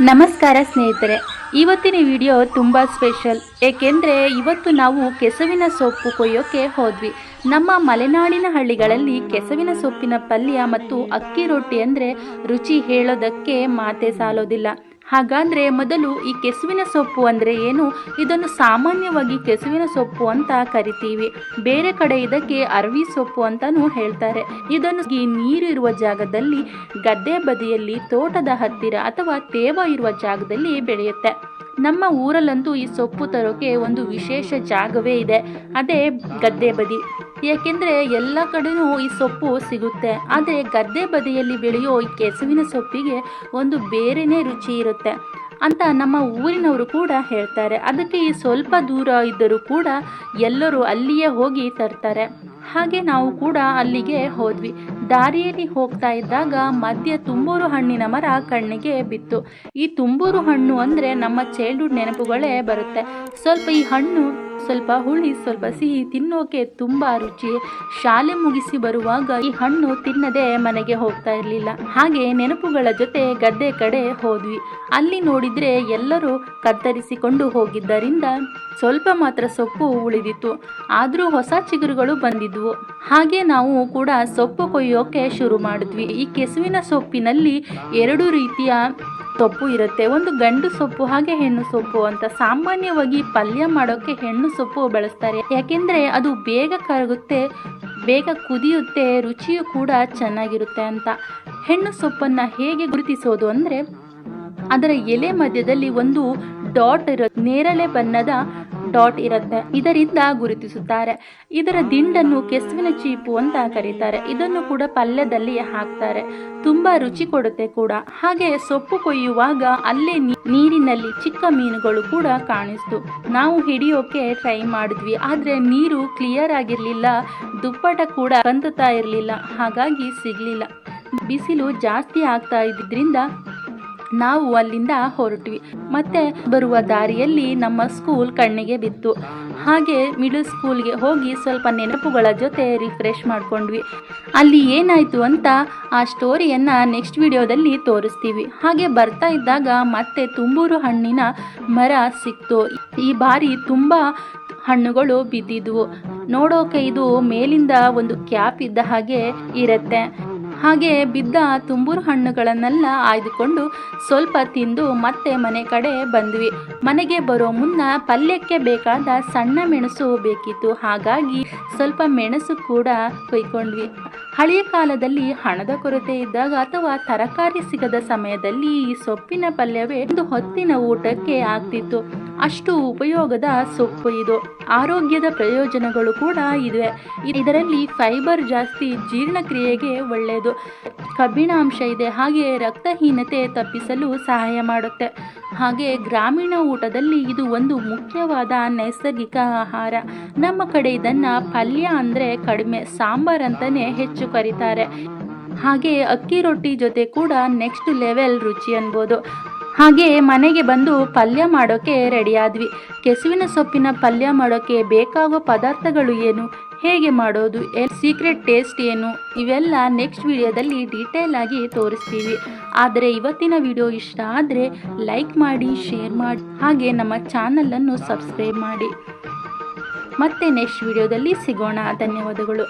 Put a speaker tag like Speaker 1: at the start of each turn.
Speaker 1: ನಮಸ್ಕಾರ ಸ್ನೇಹಿತರೆ, ಇವತ್ತಿನ ವಿಡಿಯೋ ತುಂಬ ಸ್ಪೆಷಲ್. ಏಕೆಂದರೆ ಇವತ್ತು ನಾವು ಕೆಸುವಿನ ಸೊಪ್ಪು ಕೊಯ್ಯೋಕ್ಕೆ ಹೋದ್ವಿ. ನಮ್ಮ ಮಲೆನಾಡಿನ ಹಳ್ಳಿಗಳಲ್ಲಿ ಕೆಸುವಿನ ಸೊಪ್ಪಿನ ಪಲ್ಯ ಮತ್ತು ಅಕ್ಕಿ ರೊಟ್ಟಿ ಅಂದರೆ ರುಚಿ ಹೇಳೋದಕ್ಕೆ ಮಾತೇ ಸಾಲೋದಿಲ್ಲ. ಹಾಗಾದರೆ ಮೊದಲು ಈ ಕೆಸುವಿನ ಸೊಪ್ಪು ಅಂದರೆ ಏನು? ಇದನ್ನು ಸಾಮಾನ್ಯವಾಗಿ ಕೆಸುವಿನ ಸೊಪ್ಪು ಅಂತ ಕರಿತೀವಿ. ಬೇರೆ ಕಡೆ ಇದಕ್ಕೆ ಅರವಿ ಸೊಪ್ಪು ಅಂತಲೂ ಹೇಳ್ತಾರೆ. ಇದನ್ನು ಈ ನೀರು ಇರುವ ಜಾಗದಲ್ಲಿ, ಗದ್ದೆ ಬದಿಯಲ್ಲಿ, ತೋಟದ ಹತ್ತಿರ ಅಥವಾ ತೇವ ಇರುವ ಜಾಗದಲ್ಲಿ ಬೆಳೆಯುತ್ತೆ. ನಮ್ಮ ಊರಲ್ಲಂತೂ ಈ ಸೊಪ್ಪು ತರೋಕೆ ಒಂದು ವಿಶೇಷ ಜಾಗವೇ ಇದೆ, ಅದೇ ಗದ್ದೆ ಬದಿ. ಏಕೆಂದರೆ ಎಲ್ಲ ಕಡೆನೂ ಈ ಸೊಪ್ಪು ಸಿಗುತ್ತೆ. ಆದರೆ ಗದ್ದೆ ಬದಿಯಲ್ಲಿ ಬೆಳೆಯೋ ಈ ಕೆಸುವಿನ ಸೊಪ್ಪಿಗೆ ಒಂದು ಬೇರೆಯೇ ರುಚಿ ಇರುತ್ತೆ ಅಂತ ನಮ್ಮ ಊರಿನವರು ಕೂಡ ಹೇಳ್ತಾರೆ. ಅದಕ್ಕೆ ಈ ಸ್ವಲ್ಪ ದೂರ ಇದ್ದರೂ ಕೂಡ ಎಲ್ಲರೂ ಅಲ್ಲಿಯೇ ಹೋಗಿ ತರ್ತಾರೆ. ಹಾಗೆ ನಾವು ಕೂಡ ಅಲ್ಲಿಗೆ ಹೋದ್ವಿ. ದಾರಿಯಲ್ಲಿ ಹೋಗ್ತಾ ಇದ್ದಾಗ ಮಧ್ಯೆ ತುಂಬೂರು ಹಣ್ಣಿನ ಮರ ಕಣ್ಣಿಗೆ ಬಿತ್ತು. ಈ ತುಂಬೂರು ಹಣ್ಣು ಅಂದರೆ ನಮ್ಮ ಚೈಲ್ಡ್ಹುಡ್ ನೆನಪುಗಳೇ ಬರುತ್ತೆ. ಈ ಹಣ್ಣು ಸ್ವಲ್ಪ ಹುಳಿ, ಸ್ವಲ್ಪ ಸಿಹಿ, ತಿನ್ನೋಕೆ ತುಂಬ ರುಚಿ. ಶಾಲೆ ಮುಗಿಸಿ ಬರುವಾಗ ಈ ಹಣ್ಣು ತಿನ್ನದೆ ಮನೆಗೆ ಹೋಗ್ತಾ ಇರಲಿಲ್ಲ. ಹಾಗೆ ನೆನಪುಗಳ ಜೊತೆ ಗದ್ದೆ ಕಡೆ ಹೋದ್ವಿ. ಅಲ್ಲಿ ನೋಡಿದ್ರೆ ಎಲ್ಲರೂ ಕತ್ತರಿಸಿಕೊಂಡು ಹೋಗಿದ್ದರಿಂದ ಸ್ವಲ್ಪ ಮಾತ್ರ ಸೊಪ್ಪು ಉಳಿದಿತ್ತು. ಆದರೂ ಹೊಸ ಚಿಗುರುಗಳು ಬಂದಿದ್ವು. ಹಾಗೆ ನಾವು ಕೂಡ ಸೊಪ್ಪು ಕೊಯ್ಯೋಕೆ ಶುರು ಮಾಡಿದ್ವಿ. ಈ ಕೆಸುವಿನ ಸೊಪ್ಪಿನಲ್ಲಿ ಎರಡು ರೀತಿಯ ಸೊಪ್ಪು ಇರುತ್ತೆ. ಒಂದು ಗಂಡು ಸೊಪ್ಪು, ಹಾಗೆ ಹೆಣ್ಣು ಸೊಪ್ಪು ಅಂತ. ಸಾಮಾನ್ಯವಾಗಿ ಪಲ್ಯ ಮಾಡೋಕ್ಕೆ ಹೆಣ್ಣು ಸೊಪ್ಪು ಬಳಸ್ತಾರೆ. ಯಾಕೆಂದರೆ ಅದು ಬೇಗ ಕರಗುತ್ತೆ, ಬೇಗ ಕುದಿಯುತ್ತೆ, ರುಚಿಯೂ ಕೂಡ ಚೆನ್ನಾಗಿರುತ್ತೆ ಅಂತ. ಹೆಣ್ಣು ಸೊಪ್ಪನ್ನು ಹೇಗೆ ಗುರುತಿಸೋದು ಅಂದರೆ, ಅದರ ಎಲೆ ಮಧ್ಯದಲ್ಲಿ ಒಂದು ಡಾಟ್ ಇರುತ್ತೆ, ನೇರಳೆ ಬಣ್ಣದ ಡಾಟ್ ಇರುತ್ತೆ. ಇದರಿಂದ ಗುರುತಿಸುತ್ತಾರೆ. ಇದರ ದಿಂಡನ್ನು ಕೆಸುವಿನ ಚೀಪು ಅಂತ ಕರೀತಾರೆ. ಇದನ್ನು ಕೂಡ ಪಲ್ಯದಲ್ಲಿ ಹಾಕ್ತಾರೆ. ತುಂಬಾ ರುಚಿ ಕೊಡುತ್ತೆ ಕೂಡ. ಹಾಗೆ ಸೊಪ್ಪು ಕೊಯ್ಯುವಾಗ ಅಲ್ಲೇ ನೀರಿನಲ್ಲಿ ಚಿಕ್ಕ ಮೀನುಗಳು ಕೂಡ ಕಾಣಿಸ್ತು. ನಾವು ಹಿಡಿಯೋಕೆ ಟ್ರೈ ಮಾಡಿದ್ವಿ, ಆದ್ರೆ ನೀರು ಕ್ಲಿಯರ್ ಆಗಿರ್ಲಿಲ್ಲ, ದುಪ್ಪಟ ಕೂಡ ಕಂದುತ್ತಾ ಇರಲಿಲ್ಲ, ಹಾಗಾಗಿ ಸಿಗ್ಲಿಲ್ಲ. ಬಿಸಿಲು ಜಾಸ್ತಿ ಆಗ್ತಾ ಇದ್ದಿದ್ರಿಂದ ನಾವು ಅಲ್ಲಿಂದ ಹೊರಟ್ವಿ. ಮತ್ತೆ ಬರುವ ದಾರಿಯಲ್ಲಿ ನಮ್ಮ ಸ್ಕೂಲ್ ಕಣ್ಣಿಗೆ ಬಿತ್ತು. ಹಾಗೆ ಮಿಡಲ್ ಸ್ಕೂಲ್ಗೆ ಹೋಗಿ ಸ್ವಲ್ಪ ನೆನಪುಗಳ ಜೊತೆ ರಿಫ್ರೆಶ್ ಮಾಡ್ಕೊಂಡ್ವಿ. ಅಲ್ಲಿ ಏನಾಯ್ತು ಅಂತ ಆ ಸ್ಟೋರಿಯನ್ನ ನೆಕ್ಸ್ಟ್ ವಿಡಿಯೋದಲ್ಲಿ ತೋರಿಸ್ತೀವಿ. ಹಾಗೆ ಬರ್ತಾ ಇದ್ದಾಗ ಮತ್ತೆ ತುಂಬೂರು ಹಣ್ಣಿನ ಮರ ಸಿಕ್ತು. ಈ ಬಾರಿ ತುಂಬಾ ಹಣ್ಣುಗಳು ಬಿದ್ದಿದ್ವು. ನೋಡೋಕೆ ಇದು ಮೇಲಿಂದ ಒಂದು ಕ್ಯಾಪ್ ಇದ್ದ ಹಾಗೆ ಇರುತ್ತೆ. ಹಾಗೆ ಬಿದ್ದ ತುಂಬೂರು ಹಣ್ಣುಗಳನ್ನೆಲ್ಲ ಆಯ್ದುಕೊಂಡು ಸ್ವಲ್ಪ ತಿಂದು ಮತ್ತೆ ಮನೆ ಕಡೆ ಬಂದ್ವಿ. ಮನೆಗೆ ಬರೋ ಮುನ್ನ ಪಲ್ಯಕ್ಕೆ ಬೇಕಾದ ಸಣ್ಣ ಮೆಣಸು ಬೇಕಿತ್ತು. ಹಾಗಾಗಿ ಸ್ವಲ್ಪ ಮೆಣಸು ಕೂಡ ಕೊಯ್ಕೊಂಡ್ವಿ. ಹಳೆಯ ಕಾಲದಲ್ಲಿ ಹಣದ ಕೊರತೆ ಇದ್ದಾಗ ಅಥವಾ ತರಕಾರಿ ಸಿಗದ ಸಮಯದಲ್ಲಿ ಈ ಸೊಪ್ಪಿನ ಪಲ್ಯವೇ ಒಂದು ಹೊತ್ತಿನ ಊಟಕ್ಕೆ ಆಗ್ತಿತ್ತು. ಅಷ್ಟು ಉಪಯೋಗದ ಸೊಪ್ಪು ಇದು. ಆರೋಗ್ಯದ ಪ್ರಯೋಜನಗಳು ಕೂಡ ಇದೆ. ಇದರಲ್ಲಿ ಫೈಬರ್ ಜಾಸ್ತಿ, ಜೀರ್ಣಕ್ರಿಯೆಗೆ ಒಳ್ಳೆಯದು, ಕಬ್ಬಿಣಾಂಶ ಇದೆ. ಹಾಗೆ ರಕ್ತಹೀನತೆ ತಪ್ಪಿಸಲು ಸಹಾಯ ಮಾಡುತ್ತೆ. ಹಾಗೆ ಗ್ರಾಮೀಣ ಊಟದಲ್ಲಿ ಇದು ಒಂದು ಮುಖ್ಯವಾದ ನೈಸರ್ಗಿಕ ಆಹಾರ. ನಮ್ಮ ಕಡೆ ಇದನ್ನ ಪಲ್ಯ ಅಂದರೆ ಕಡಿಮೆ, ಸಾಂಬಾರ್ ಅಂತಾನೆ ಹೆಚ್ಚು ಕರೀತಾರೆ. ಹಾಗೆ ಅಕ್ಕಿ ರೊಟ್ಟಿ ಜೊತೆ ಕೂಡ ನೆಕ್ಸ್ಟ್ ಲೆವೆಲ್ ರುಚಿ ಅನ್ಬೋದು. ಹಾಗೆ ಮನೆಗೆ ಬಂದು ಪಲ್ಯ ಮಾಡೋಕ್ಕೆ ರೆಡಿ ಆದ್ವಿ. ಕೆಸುವಿನ ಸೊಪ್ಪಿನ ಪಲ್ಯ ಮಾಡೋಕ್ಕೆ ಬೇಕಾಗುವ ಪದಾರ್ಥಗಳು ಏನು, ಹೇಗೆ ಮಾಡೋದು, ಸೀಕ್ರೆಟ್ ಟೇಸ್ಟ್ ಏನು, ಇವೆಲ್ಲ ನೆಕ್ಸ್ಟ್ ವಿಡಿಯೋದಲ್ಲಿ ಡೀಟೇಲ್ ಆಗಿ ತೋರಿಸ್ತೀವಿ. ಆದರೆ ಇವತ್ತಿನ ವಿಡಿಯೋ ಇಷ್ಟ ಆದರೆ ಲೈಕ್ ಮಾಡಿ, ಶೇರ್ ಮಾಡಿ, ಹಾಗೆ ನಮ್ಮ ಚಾನಲನ್ನು ಸಬ್ಸ್ಕ್ರೈಬ್ ಮಾಡಿ. ಮತ್ತೆ ನೆಕ್ಸ್ಟ್ ವಿಡಿಯೋದಲ್ಲಿ ಸಿಗೋಣ. ಧನ್ಯವಾದಗಳು.